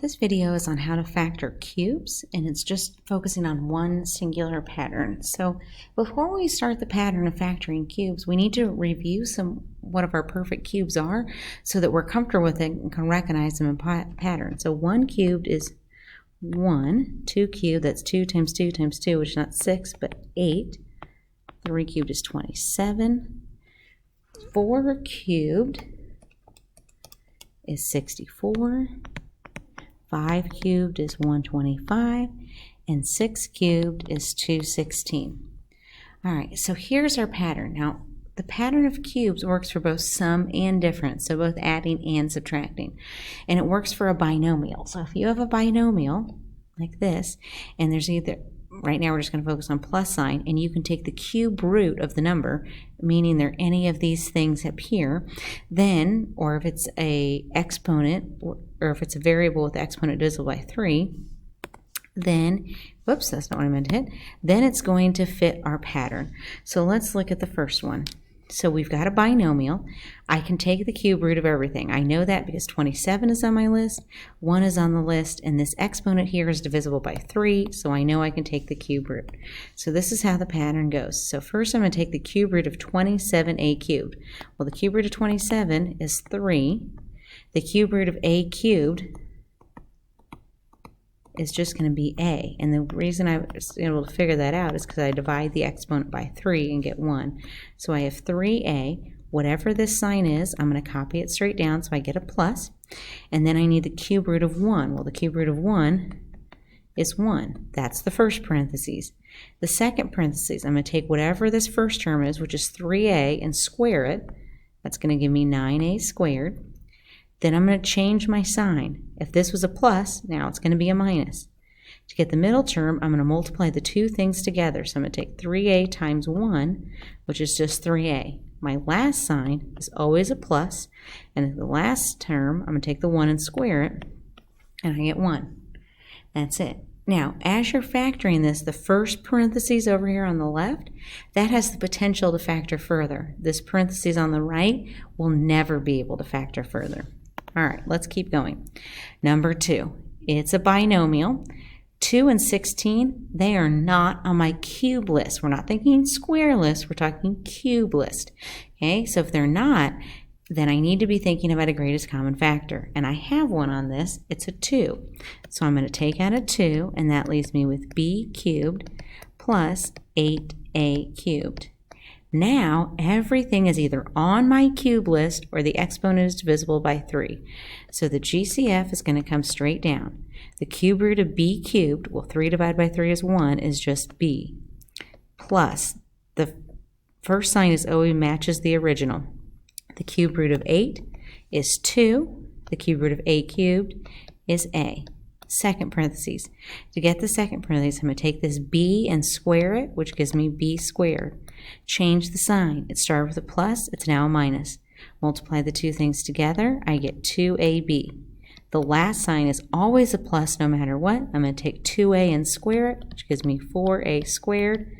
This video is on how to factor cubes, and it's just focusing on one singular pattern. So before we start the pattern of factoring cubes, we need to review what of our perfect cubes are so that we're comfortable with it and can recognize them in patterns. So 1 cubed is 1, 2 cubed, that's 2 times 2 times 2, which is not 6, but 8. 3 cubed is 27. 4 cubed is 64. 5 cubed is 125, and 6 cubed is 216. All right, so here's our pattern. Now, the pattern of cubes works for both sum and difference, so both adding and subtracting. And it works for a binomial. So if you have a binomial like this, and there's either, right now we're just going to focus on plus sign, and you can take the cube root of the number, meaning there are any of these things up here, then, or if it's a exponent, or if it's a variable with the exponent divisible by 3, then, whoops, that's not what I meant to hit, then it's going to fit our pattern. So let's look at the first one. So we've got a binomial. I can take the cube root of everything. I know that because 27 is on my list, 1 is on the list, and this exponent here is divisible by 3, so I know I can take the cube root. So this is how the pattern goes. So first I'm going to take the cube root of 27a cubed. Well, the cube root of 27 is 3. The cube root of a cubed is just going to be a. And the reason I was able to figure that out is because I divide the exponent by 3 and get 1. So I have 3a. Whatever this sign is, I'm going to copy it straight down so I get a plus. And then I need the cube root of 1. Well, the cube root of 1 is 1. That's the first parentheses. The second parentheses, I'm going to take whatever this first term is, which is 3a, and square it. That's going to give me 9a squared. Then I'm going to change my sign. If this was a plus, now it's going to be a minus. To get the middle term, I'm going to multiply the two things together. So I'm going to take 3a times 1, which is just 3a. My last sign is always a plus, and in the last term, I'm going to take the 1 and square it, and I get 1. That's it. Now, as you're factoring this, the first parentheses over here on the left, that has the potential to factor further. This parentheses on the right will never be able to factor further. All right, let's keep going. Number 2, it's a binomial. 2 and 16, they are not on my cube list. We're not thinking square list, we're talking cube list. Okay, so if they're not, then I need to be thinking about a greatest common factor. And I have one on this, it's a 2. So I'm going to take out a 2, and that leaves me with b cubed plus 8a cubed. Now, everything is either on my cube list or the exponent is divisible by 3. So the GCF is going to come straight down. The cube root of b cubed, well, 3 divided by 3 is 1, is just b. Plus, the first sign is always matches the original. The cube root of 8 is 2. The cube root of a cubed is a. Second parentheses. To get the second parentheses, I'm going to take this b and square it, which gives me b squared. Change the sign. It started with a plus, it's now a minus. Multiply the two things together, I get 2ab. The last sign is always a plus no matter what. I'm going to take 2a and square it, which gives me 4a squared,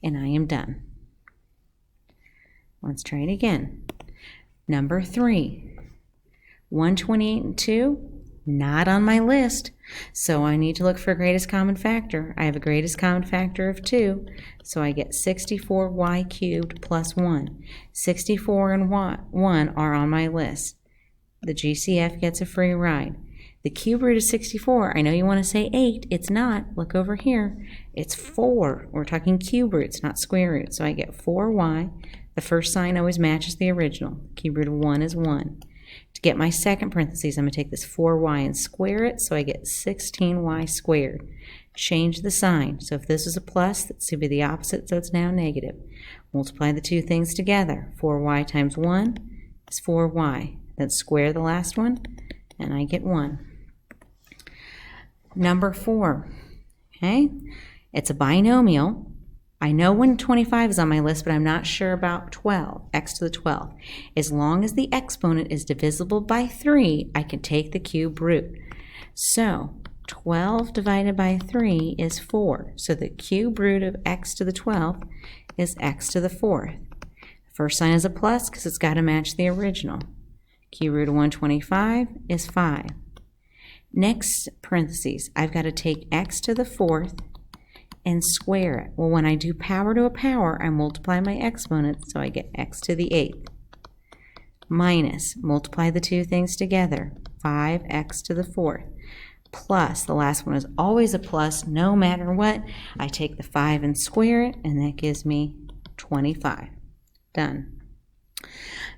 and I am done. Let's try it again. Number 3, 128 and 2. Not on my list, so I need to look for a greatest common factor. I have a greatest common factor of 2, so I get 64y cubed plus 1. 64 and 1 are on my list. The GCF gets a free ride. The cube root of 64, I know you want to say 8, it's not. Look over here. It's 4. We're talking cube roots, not square roots, so I get 4y. The first sign always matches the original. Cube root of 1 is 1. To get my second parentheses, I'm going to take this 4y and square it, so I get 16y squared. Change the sign. So if this is a plus, that's going to be the opposite, so it's now negative. Multiply the two things together. 4y times 1 is 4y. Then square the last one, and I get 1. Number 4, okay? It's a binomial. I know 125 is on my list, but I'm not sure about 12, x to the 12th. As long as the exponent is divisible by 3, I can take the cube root. So 12 divided by 3 is 4. So the cube root of x to the 12th is x to the 4th. The first sign is a plus because it's got to match the original. Cube root of 125 is 5. Next parentheses, I've got to take x to the fourth and square it. Well, when I do power to a power, I multiply my exponent, so I get x to the eighth. Minus, multiply the two things together, 5x to the fourth. Plus, the last one is always a plus, no matter what. I take the 5 and square it, and that gives me 25. Done.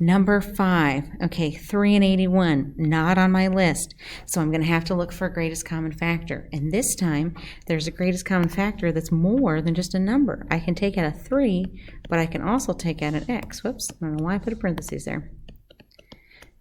Number 5, okay, 3 and 81, not on my list. So I'm going to have to look for a greatest common factor. And this time, there's a greatest common factor that's more than just a number. I can take out a 3, but I can also take out an x. Whoops, I don't know why I put a parenthesis there.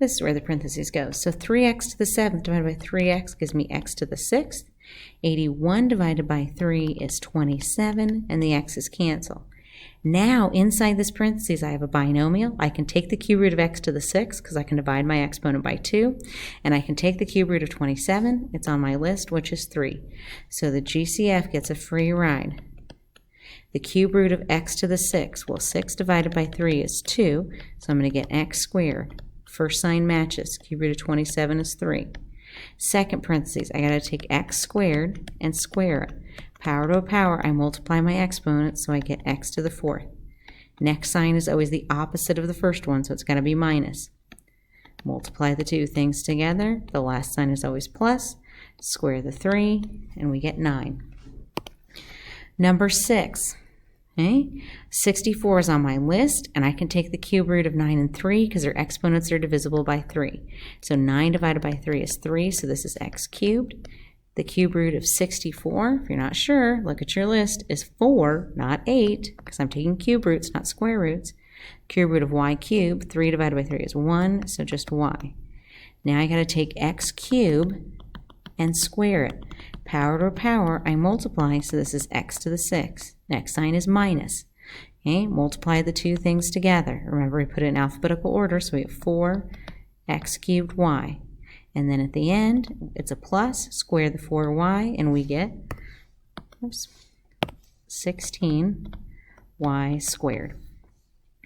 This is where the parentheses go. So 3x to the 7th divided by 3x gives me x to the 6th. 81 divided by 3 is 27, and the x's cancel. Now, inside this parentheses, I have a binomial. I can take the cube root of x to the 6th because I can divide my exponent by 2. And I can take the cube root of 27. It's on my list, which is 3. So the GCF gets a free ride. The cube root of x to the 6th, well, 6 divided by 3 is 2, so I'm going to get x squared. First sign matches. Cube root of 27 is 3. Second parentheses, I got to take x squared and square it. Power to a power, I multiply my exponent, so I get x to the fourth. Next sign is always the opposite of the first one, so it's got to be minus. Multiply the two things together. The last sign is always plus. Square the 3, and we get 9. Number 6. Okay, 64 is on my list, and I can take the cube root of 9 and 3 because their exponents are divisible by 3. So 9 divided by 3 is 3, so this is x cubed. The cube root of 64, if you're not sure, look at your list, is 4, not 8, because I'm taking cube roots, not square roots. Cube root of y cubed, 3 divided by 3 is 1, so just y. Now I got to take x cubed and square it. Power to a power, I multiply, so this is x to the 6th. Next sign is minus. Okay, multiply the two things together. Remember, we put it in alphabetical order, so we have 4x cubed y. And then at the end, it's a plus, square the 4y, and we get 16y squared.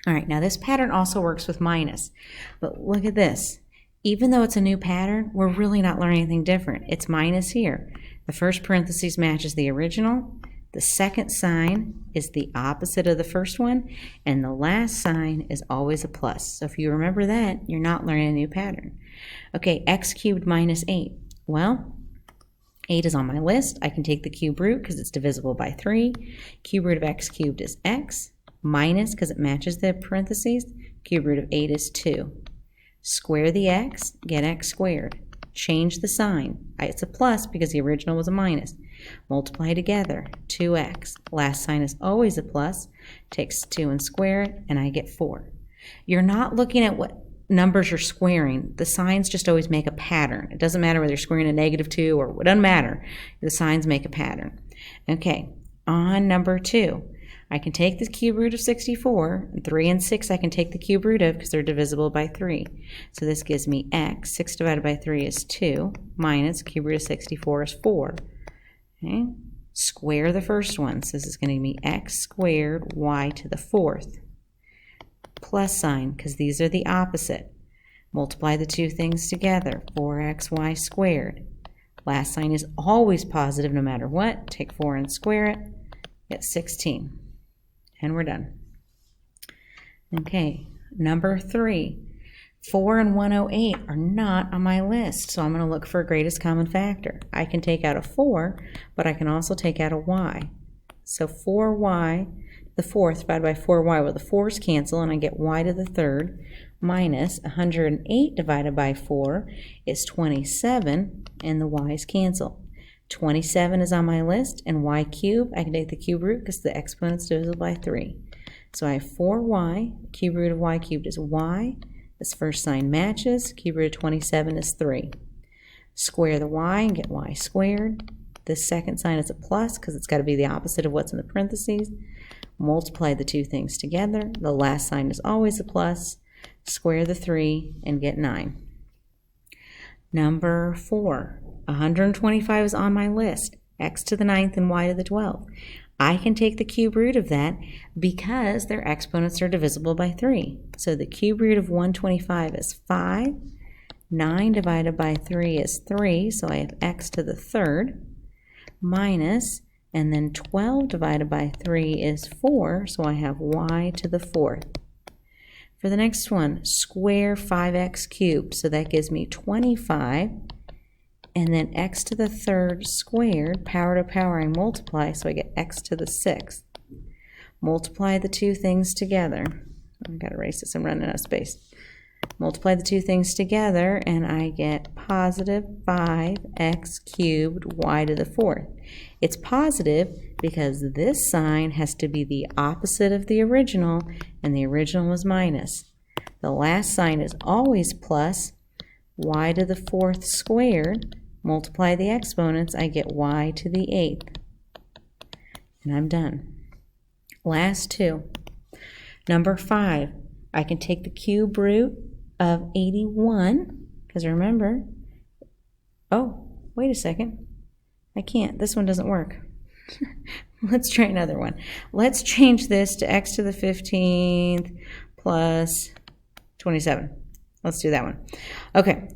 All right, now this pattern also works with minus. But look at this. Even though it's a new pattern, we're really not learning anything different. It's minus here. The first parentheses matches the original. The second sign is the opposite of the first one. And the last sign is always a plus. So if you remember that, you're not learning a new pattern. Okay, x cubed minus 8. Well, 8 is on my list. I can take the cube root because it's divisible by 3. Cube root of x cubed is x. Minus, because it matches the parentheses, cube root of 8 is 2. Square the x, get x squared. Change the sign. It's a plus because the original was a minus. Multiply together, 2x. Last sign is always a plus. Takes 2 and square it, and I get 4. You're not looking at what numbers you're squaring. The signs just always make a pattern. It doesn't matter whether you're squaring a -2 or it doesn't matter. The signs make a pattern. Okay, on number 2. I can take the cube root of 64, 3 and 6 I can take the cube root of because they're divisible by 3. So this gives me x, 6 divided by 3 is 2, minus cube root of 64 is 4. Okay. Square the first one, so this is going to give me x squared y to the 4th. Plus sign, because these are the opposite. Multiply the two things together, 4xy squared. Last sign is always positive no matter what. Take 4 and square it, get 16. And we're done. Okay, number 3. 4 and 108 are not on my list, so I'm going to look for a greatest common factor. I can take out a 4, but I can also take out a y. So 4y to the 4th divided by 4y, well, the 4's cancel, and I get y to the 3rd, minus 108 divided by 4 is 27, and the y's cancel. 27 is on my list, and y cubed, I can take the cube root because the exponent's divisible by 3. So I have 4y, cube root of y cubed is y. This first sign matches, cube root of 27 is 3. Square the y and get y squared. This second sign is a plus because it's got to be the opposite of what's in the parentheses. Multiply the two things together. The last sign is always a plus. Square the 3 and get 9. Number 4. 125 is on my list, x to the 9th and y to the 12th. I can take the cube root of that because their exponents are divisible by 3. So the cube root of 125 is 5. 9 divided by 3 is 3, so I have x to the third, minus, and then 12 divided by 3 is 4, so I have y to the fourth. For the next one, square 5x cubed, so that gives me 25, and then x to the third squared, power to power, I multiply, so I get x to the sixth. Multiply the two things together. I've got to erase this, I'm running out of space. Multiply the two things together, and I get positive 5x cubed y to the fourth. It's positive because this sign has to be the opposite of the original, and the original was minus. The last sign is always plus. Y to the fourth squared, multiply the exponents, I get y to the eighth. And I'm done. Last two. Number 5, I can take the cube root of 81, because remember, oh, wait a second, I can't, this one doesn't work. Let's try another one. Let's change this to x to the 15th plus 27. Let's do that one. Okay,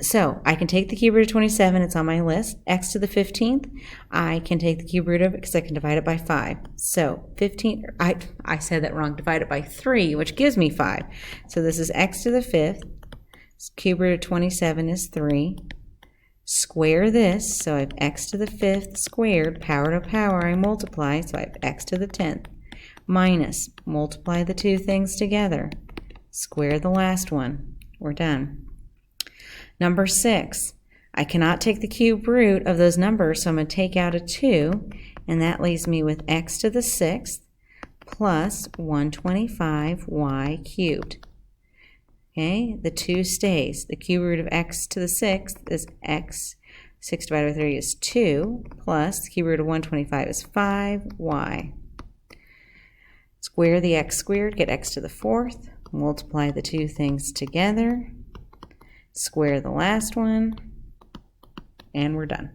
so I can take the cube root of 27, it's on my list. X to the 15th, I can take the cube root of it because I can divide it by 5. So 15, I said that wrong, divide it by 3, which gives me 5. So this is x to the 5th, cube root of 27 is 3. Square this, so I have x to the 5th squared, power to power, I multiply, so I have x to the 10th. Minus, multiply the two things together. Square the last one. We're done. Number 6. I cannot take the cube root of those numbers, so I'm going to take out a 2, and that leaves me with x to the 6th plus 125y cubed. Okay, the 2 stays. The cube root of x to the 6th is x. 6 divided by 3 is 2, plus the cube root of 125 is 5y. Square the x squared, get x to the 4th. Multiply the two things together, square the last one, and we're done.